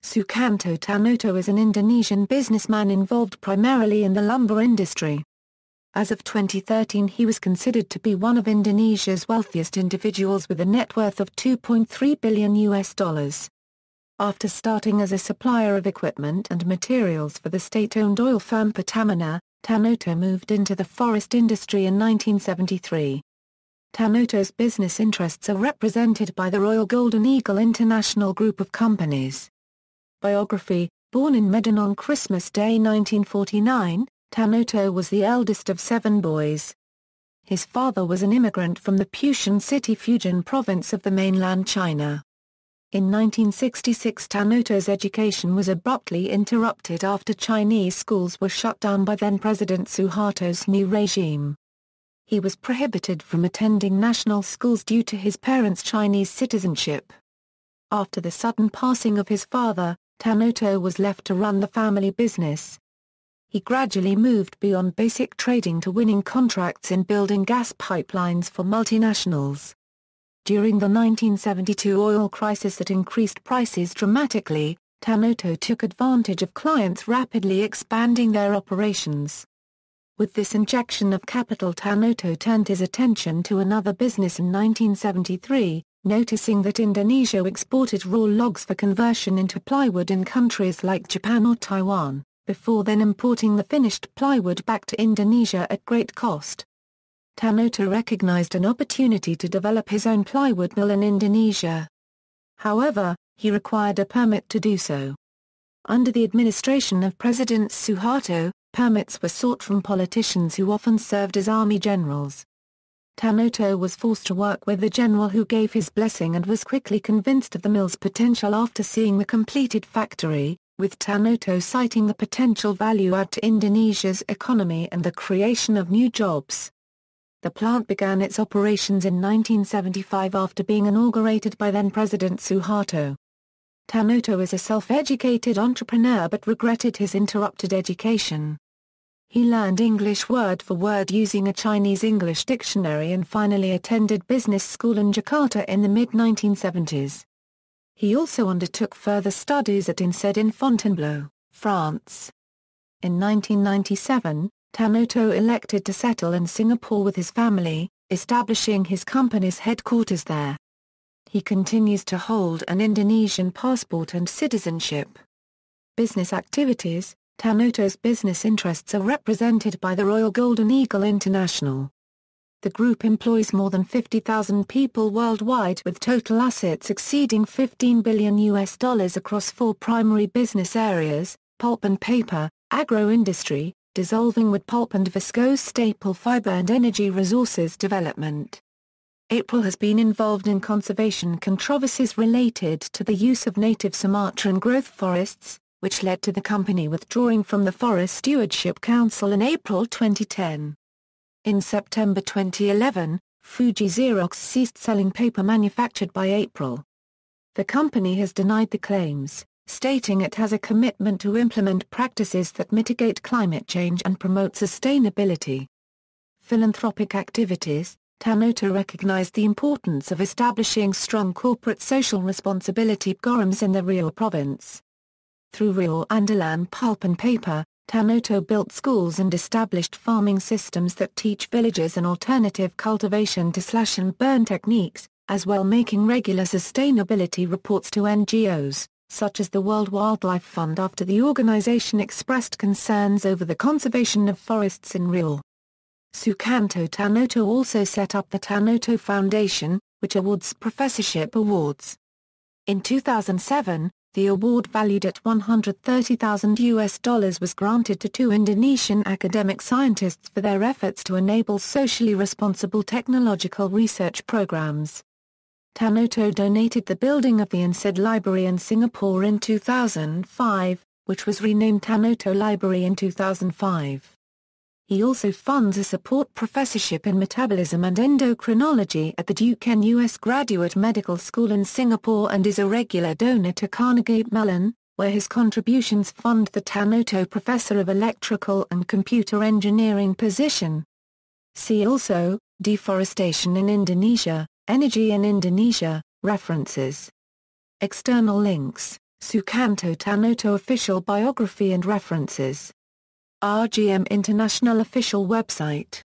Sukanto Tanoto is an Indonesian businessman involved primarily in the lumber industry. As of 2013, he was considered to be one of Indonesia's wealthiest individuals with a net worth of $2.3 billion. After starting as a supplier of equipment and materials for the state-owned oil firm Pertamina, Tanoto moved into the forest industry in 1973. Tanoto's business interests are represented by the Royal Golden Eagle International Group of companies. Biography: born in Medan on Christmas Day 1949, Tanoto was the eldest of 7 boys. His father was an immigrant from the Pusan City Fujian province of the mainland China. In 1966, Tanoto's education was abruptly interrupted after Chinese schools were shut down by then-President Suharto's new regime. He was prohibited from attending national schools due to his parents' Chinese citizenship. After the sudden passing of his father, Tanoto was left to run the family business. He gradually moved beyond basic trading to winning contracts in building gas pipelines for multinationals. During the 1972 oil crisis that increased prices dramatically, Tanoto took advantage of clients rapidly expanding their operations. With this injection of capital, Tanoto turned his attention to another business in 1973, noticing that Indonesia exported raw logs for conversion into plywood in countries like Japan or Taiwan, before then importing the finished plywood back to Indonesia at great cost. Tanoto recognized an opportunity to develop his own plywood mill in Indonesia. However, he required a permit to do so. Under the administration of President Suharto, permits were sought from politicians who often served as army generals. Tanoto was forced to work with the general who gave his blessing and was quickly convinced of the mill's potential after seeing the completed factory, with Tanoto citing the potential value add to Indonesia's economy and the creation of new jobs. The plant began its operations in 1975 after being inaugurated by then-President Suharto. Tanoto is a self-educated entrepreneur but regretted his interrupted education. He learned English word for word using a Chinese-English dictionary and finally attended business school in Jakarta in the mid-1970s. He also undertook further studies at INSEAD in Fontainebleau, France. In 1997, Tanoto elected to settle in Singapore with his family, establishing his company's headquarters there. He continues to hold an Indonesian passport and citizenship. Business activities: Tanoto's business interests are represented by the Royal Golden Eagle International. The group employs more than 50,000 people worldwide with total assets exceeding $15 billion across 4 primary business areas: pulp and paper, agro-industry, dissolving wood pulp and viscose staple fiber, and energy resources development. April has been involved in conservation controversies related to the use of native Sumatran growth forests, which led to the company withdrawing from the Forest Stewardship Council in April 2010. In September 2011, Fuji Xerox ceased selling paper manufactured by April. The company has denied the claims, stating it has a commitment to implement practices that mitigate climate change and promote sustainability. Philanthropic activities: Tanoto recognized the importance of establishing strong corporate social responsibility programs in the Riau province. Through Riau Andalan Pulp and Paper, Tanoto built schools and established farming systems that teach villagers an alternative cultivation to slash and burn techniques, as well making regular sustainability reports to NGOs, such as the World Wildlife Fund, after the organization expressed concerns over the conservation of forests in Riau. Sukanto Tanoto also set up the Tanoto Foundation, which awards professorship awards. In 2007, the award, valued at $130,000, was granted to 2 Indonesian academic scientists for their efforts to enable socially responsible technological research programs. Tanoto donated the building of the INSEAD Library in Singapore in 2005, which was renamed Tanoto Library in 2005. He also funds a support professorship in metabolism and endocrinology at the Duquesne U.S. Graduate Medical School in Singapore and is a regular donor to Carnegie Mellon, where his contributions fund the Tanoto Professor of Electrical and Computer Engineering position. See also: Deforestation in Indonesia, Energy in Indonesia, References. External links: Sukanto Tanoto official biography and references. RGM International official website.